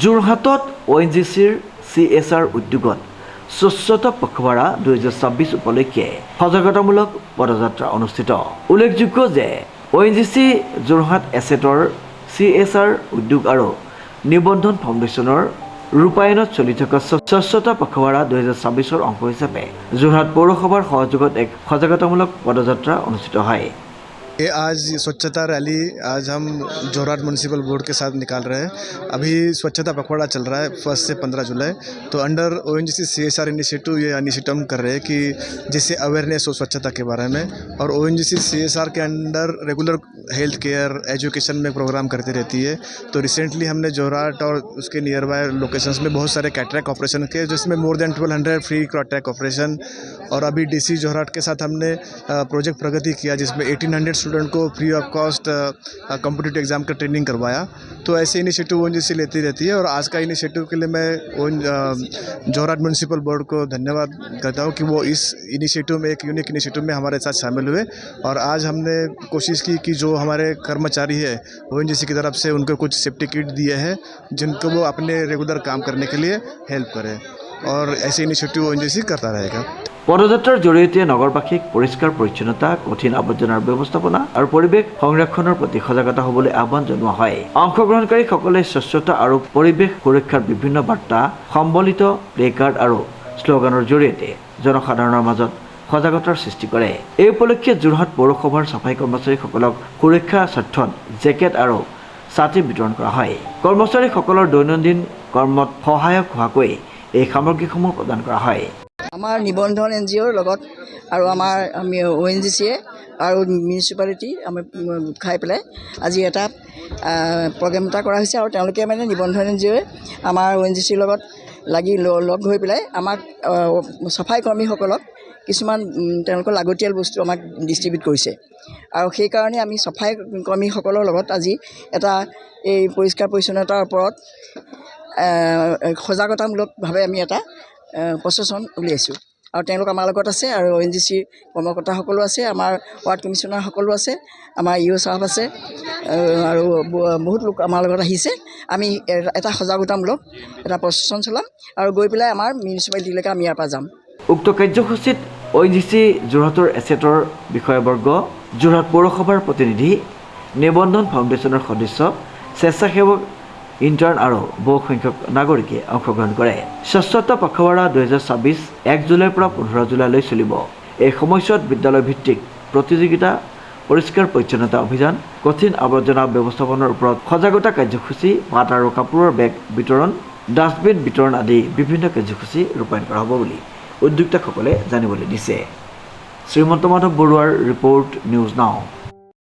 যোৰহাটত ONGCৰ CSR উদ্যোগত স্বচ্ছতা পখৱাড়া 2026 উপলক্ষে সজাগতামূলক পদযাত্ৰা অনুষ্ঠিত। উল্লেখযোগ্য যে ONGC যোৰহাট এছেটৰ CSR উদ্যোগ আৰু নিবন্ধন ফাউণ্ডেশ্যনৰ ৰূপায়ণত চলি থকা স্বচ্ছতা পখৱাড়া 2026 অংশ হিচাপে যোৰহাট পৌৰসভাৰ সহযোগত এক সজাগতামূলক পদযাত্ৰা অনুষ্ঠিত হয়। ये आज स्वच्छता रैली आज हम जोरहाट म्यूनिसिपल बोर्ड के साथ निकाल रहे हैं। अभी स्वच्छता पखवाड़ा चल रहा है 1 से 15 जुलाई। तो अंडर ONGC CSR इनिशिएटिव ये इनिशिएटिव कर रहे हैं कि जिससे अवेयरनेस हो स्वच्छता के बारे में। और ONGC CSR के under regular health care education में प्रोग्राम करती रहती है। तो रिसेंटली हमने जोरहाट और उसके नियर बाय लोकेशंस में बहुत सारे कैटरैक्ट ऑपरेशन किए, जिसमें more than 1200 free cataract operation. और अभी DC जोरहाट के साथ हमने प्रोजेक्ट प्रगति किया, जिसमें 1800 स्टूडेंट को free of cost competitive exam का ट्रेनिंग करवाया। तो ऐसे इनिशिएटिव ONGC लेती रहती है। और आज का इनिशिएटिव के लिए मैं जोरहाट म्यूनिसिपल बोर्ड को धन्यवाद करता हूँ कि वो इस इनिशिएटिव में, एक यूनिक इनिशिएटिव में हमारे साथ शामिल हुए। और आज हमने कोशिश की कि जो हमारे कर्मचारी है ONGC की तरफ से उनको कुछ सेफ्टी किट दिए हैं, जिनको वो अपने रेगुलर काम करने के लिए हेल्प करें। और ऐसे इनिशिएटिव ONGC करता रहेगा। পদযাত্ৰাৰ জৰিয়তে নগৰবাসীক পৰিষ্কাৰ পৰিচ্ছন্নতা, কঠিন আৱৰ্জনাৰ ব্যৱস্থাপনা আৰু পৰিৱেশ সংৰক্ষণৰ প্ৰতি সজাগতা হ'বলৈ আহ্বান জনোৱা হয়। অংশগ্ৰহণকাৰীসকলে স্বচ্ছতা আৰু পৰিৱেশ সুৰক্ষাৰ বিভিন্ন বাৰ্তা সম্বলিত প্লেকাৰ্ড আৰু শ্লোগানৰ জৰিয়তে জনসাধাৰণৰ মাজত সজাগতাৰ সৃষ্টি কৰে। এই উপলক্ষে যোৰহাট পৌৰসভাৰ চাফাই কৰ্মচাৰীসকলক সুৰক্ষা স্বাৰ্থত জেকেট আৰু ছাতি বিতৰণ কৰা হয়। কৰ্মচাৰীসকলৰ দৈনন্দিন কৰ্মত সহায়ক হোৱাকৈ এই সামগ্ৰীসমূহ প্ৰদান কৰা হয়। আমাৰ নিবন্ধন NGOৰ লগত আৰু আমাৰ ONGCয়ে আৰু মিউনিচিপালিটি আমি খাই পেলাই আজি এটা প্ৰগ্ৰেম এটা কৰা হৈছে। আৰু তেওঁলোকে মানে নিবন্ধন NGOয়ে আমাৰ ONGCৰ লগত লাগি লগ হৈ পেলাই আমাক চাফাই কৰ্মীসকলক কিছুমান তেওঁলোকৰ লাগতিয়াল বস্তু আমাক ডিষ্ট্ৰিবিউট কৰিছে। আৰু সেইকাৰণে আমি চাফাই কৰ্মীসকলৰ লগত আজি এটা এই পৰিষ্কাৰ পৰিচ্ছন্নতাৰ ওপৰত সজাগতামূলকভাৱে আমি এটা প্ৰচেছন উলিয়াইছোঁ। আৰু তেওঁলোক আমাৰ লগত আছে, আৰু ONGCৰ কৰ্মকৰ্তাসকলো আছে, আমাৰ ৱাৰ্ড কমিশ্যনাৰসকলো আছে, আমাৰ EO চাহাব আছে, আৰু বহুত লোক আমাৰ লগত আহিছে। আমি এটা সজাগতামূলক এটা প্ৰচেছন চলাম আৰু গৈ পেলাই আমাৰ মিউনিচিপালিটিলৈকে আমি ইয়াৰ পৰা যাম। উক্ত কাৰ্যসূচীত ONGC যোৰহাটৰ এছেটৰ বিষয়বৰ্গ, যোৰহাট পৌৰসভাৰ প্ৰতিনিধি, নিবন্ধন ফাউণ্ডেশ্যনৰ সদস্য, স্বেচ্ছাসেৱক, ইণ্টাৰ্ণ আৰু বহু সংখ্যক নাগৰিকে অংশগ্ৰহণ কৰে। স্বচ্ছতা পখৱাড়া 2026 1 জুলাইৰ পৰা 15 জুলাইলৈ চলিব। এই সময়ছোৱাত বিদ্যালয় ভিত্তিক প্ৰতিযোগিতা, পৰিষ্কাৰ পৰিচ্ছন্নতা অভিযান, কঠিন আৱৰ্জনা ব্যৱস্থাপনাৰ ওপৰত সজাগতা কাৰ্যসূচী, পাট আৰু কাপোৰৰ বেগ বিতৰণ, ডাষ্টবিন বিতৰণ আদি বিভিন্ন কাৰ্যসূচী ৰূপায়ণ কৰা হ'ব বুলি উদ্যোক্তাসকলে জানিবলৈ দিছে। শ্ৰীমন্ত মাধৱ বৰুৱাৰ ৰিপৰ্ট, নিউজ নাও।